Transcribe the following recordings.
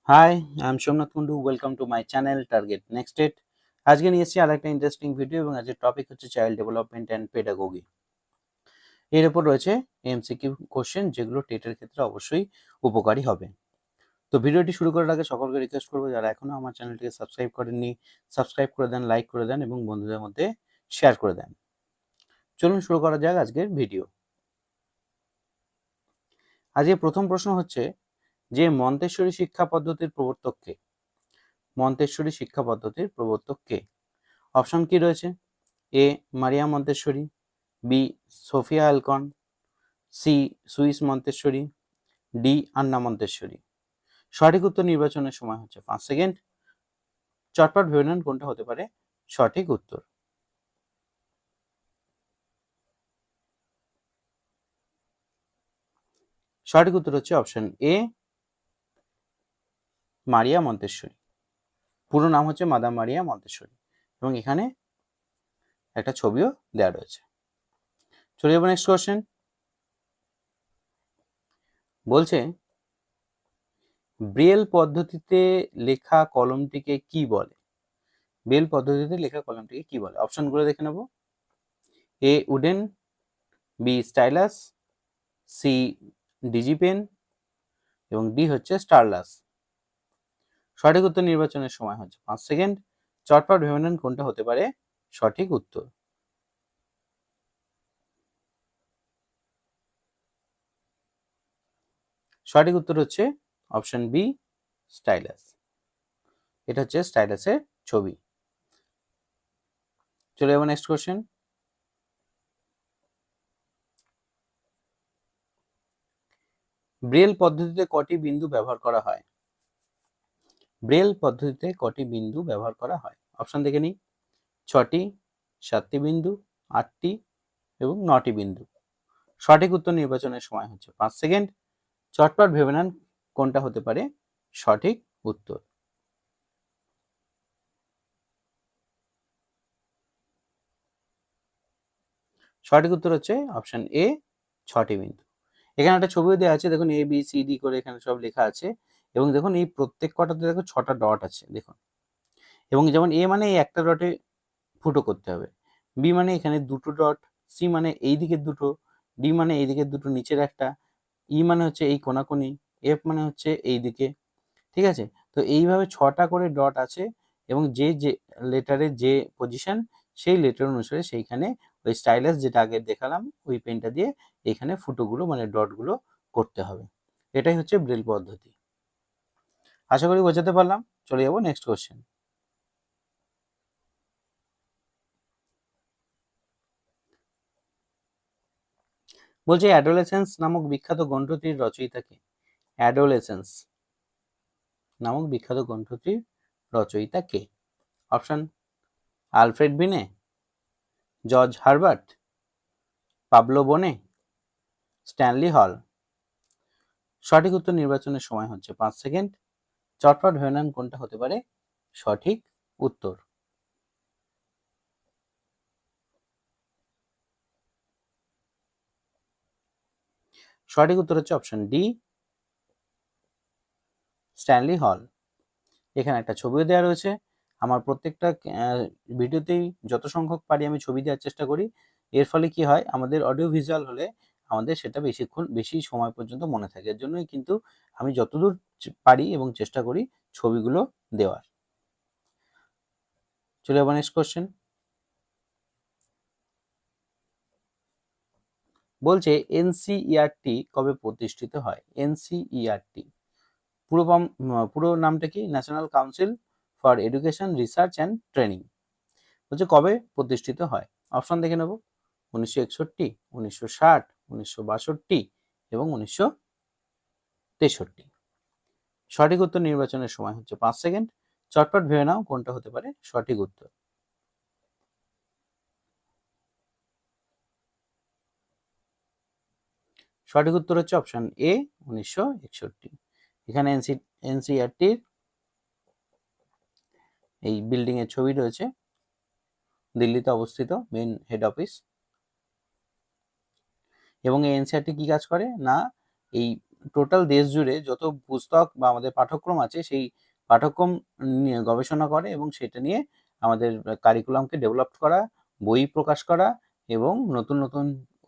High, I am Somnath Kundu. Welcome to my channel target next date. আজকে নিয়ে এসেছি আর একটা ইন্টারেস্টিং ভিডিও এবং আজকের টপিক হচ্ছে চাইল্ড ডেভেলপমেন্ট অ্যান্ড পেডাগোগি। এর উপর রয়েছে এমসিকিউ কোশ্চেন, যেগুলো টেটের ক্ষেত্রে অবশ্যই উপকারী হবে। তো ভিডিওটি শুরু করার আগে সকলকে রিকোয়েস্ট করবো, যারা এখনো আমার চ্যানেলটিকে সাবস্ক্রাইব করেননি, সাবস্ক্রাইব করে দেন, লাইক করে দেন এবং বন্ধুদের মধ্যে শেয়ার করে দেন। চলুন শুরু করা যাক আজকের ভিডিও। আজকে প্রথম প্রশ্ন হচ্ছে যে মন্তেশ্বরী শিক্ষা পদ্ধতির প্রবর্তক কে? মন্তেশ্বরী শিক্ষা পদ্ধতির প্রবর্তক কে? অপশন কি রয়েছে? A Maria Montessori, B Sophia Alcon, C Swiss Montessori, D Anna Montessori. সঠিক উত্তর নির্বাচনের সময় হচ্ছে 5 সেকেন্ড। চটপট ভেবে নেন কোনটা হতে পারে সঠিক উত্তর। সঠিক উত্তর হচ্ছে অপশন এ মারিয়া মন্তেশ্বরী। পুরো নাম হচ্ছে মাদাম মারিয়া মন্তেশ্বরী এবং এখানে একটা ছবিও দেওয়া রয়েছে। চলে যাবো নেক্সট কোশ্চেন। বলছে ব্রেল পদ্ধতিতে লেখা কলমটিকে কি বলে? ব্রেল পদ্ধতিতে লেখা কলমটিকে কি বলে? অপশনগুলো দেখে নেব। A wooden, B stylus, C digi pen এবং ডি হচ্ছে স্টারলাস। সঠিক উত্তর নির্বাচনের সময় হচ্ছে 5 সেকেন্ড। চটপট ভেবে নেন কোনটা হতে পারে সঠিক উত্তর। সঠিক উত্তর হচ্ছে অপশন বি স্টাইলাস। এটা হচ্ছে স্টাইলাসের ছবি। চলে যাবো নেক্সট কোশ্চেন। ব্রেল পদ্ধতিতে কটি বিন্দু ব্যবহার করা হয়? ব্রেল পদ্ধতিতে কটি বিন্দু ব্যবহার করা হয়? অপশন দেখে নিই। 6টি, 7টি বিন্দু, 8টি এবং 9টি বিন্দু। সঠিক উত্তর নির্বাচনের সময় হচ্ছে 5 সেকেন্ড। চটপট ভেবে নেন কোনটা হতে পারে সঠিক উত্তর। সঠিক উত্তর হচ্ছে অপশন এ 6টি বিন্দু। এখানে একটা ছবিও দেওয়া আছে, দেখুন এ বি সি ডি করে এখানে সব লেখা আছে এবং দেখুন এই প্রত্যেক কটাতে দেখো 6টা ডট আছে দেখুন। এবং যেমন এ মানে এই একটা ডটে ফুটো করতে হবে, বি মানে এখানে দুটো ডট, সি মানে এই দিকের দুটো, ডি মানে এই দিকের দুটো নিচের একটা, ই মানে হচ্ছে এই কোনাকুনি, এফ মানে হচ্ছে এই দিকে। ঠিক আছে, তো এইভাবে 6টা করে ডট আছে এবং যে যে লেটারের যে পজিশন সেই লেটার অনুসারে সেইখানে ওই স্টাইলাস যেটা আগে দেখালাম ওই পেনটা দিয়ে এখানে ফুটোগুলো মানে ডটগুলো করতে হবে। এটাই হচ্ছে ব্রেল পদ্ধতি। আশা করি বোঝাতে পারলাম। চলে যাবো নেক্সট কোশ্চেন। বলছে অ্যাডোলেসেন্স নামক বিখ্যাত গ্রন্থটির রচয়িতা কে? অ্যাডোলেসেন্স নামক বিখ্যাত গ্রন্থটির রচয়িতা কে? অপশন আলফ্রেড বিনে, জর্জ হারবার্ট, পাবলো বোনে, স্ট্যানলি হল। সঠিক উত্তর নির্বাচনের সময় হচ্ছে 5 সেকেন্ড। চটপট ভেবে নেন কোনটা হতে পারে সঠিক উত্তর। সঠিক উত্তর হচ্ছে অপশন ডি স্ট্যানলি হল। এখানে একটা ছবিও দেওয়া রয়েছে। আমার প্রত্যেকটা ভিডিওতেই যত সংখ্যক পারি আমি ছবি দেওয়ার চেষ্টা করি। এর ফলে কি হয়, আমাদের অডিও ভিজুয়াল হলে আমাদের সেটা বেশি সময় পর্যন্ত মনে থাকে। এর জন্যই কিন্তু আমি যতদূর পারি এবং চেষ্টা করি ছবিগুলো দেওয়ার। চলে যাবো নেক্সট কোশ্চেন। বলছে এনসিইআরটি কবে প্রতিষ্ঠিত হয়? এনসিইআরটি পুরো নামটা কি? National council for education research and training. বলছে কবে প্রতিষ্ঠিত হয়? অপশন দেখে নেব। 1961, 1960, 1962 এবং 1963। সঠিক উত্তর নির্বাচনের সময় হচ্ছে 5 সেকেন্ড। চটপট ভেবে নাও কোনটা হতে পারে সঠিক উত্তর। সঠিক উত্তর হচ্ছে অপশন এ 1961। এখানে এনসিইআরটির এই বিল্ডিং এর ছবি রয়েছে, দিল্লিতে অবস্থিত মেন হেড অফিস। এবং এই এনসিইআরটি কি কাজ করে না, এই টোটাল দেশ জুড়ে যত পুস্তক বা আমাদের পাঠ্যক্রম আছে সেই পাঠ্যক্রম নিয়ে গবেষণা করে এবং সেটা নিয়ে আমাদের কারিকুলামকে ডেভেলপ করা, বই প্রকাশ করা এবং নতুন নতুন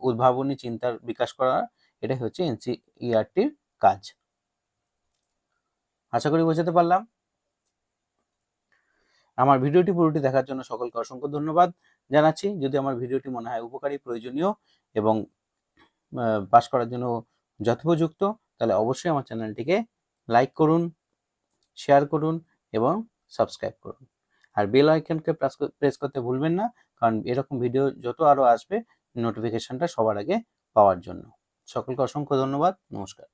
উদ্ভাবনী চিন্তার বিকাশ করা, এটাই হচ্ছে এনসিইআরটির কাজ। আশা করি বোঝাতে পারলাম। আমার ভিডিওটি পুরোটি দেখার জন্য সকলকে অসংখ্য ধন্যবাদ জানাচ্ছি। যদি আমার ভিডিওটি মনে হয় উপকারী, প্রয়োজনীয় এবং পাস করার জন্য যথোপযুক্ত, তাহলে অবশ্যই আমার চ্যানেলটিকে লাইক করুন, শেয়ার করুন এবং সাবস্ক্রাইব করুন। আর বেল আইকনকে প্রেস করতে ভুলবেন না, কারণ এরকম ভিডিও যত আরও আসবে নোটিফিকেশনটা সবার আগে পাওয়ার জন্য। সকলকে অসংখ্য ধন্যবাদ। নমস্কার।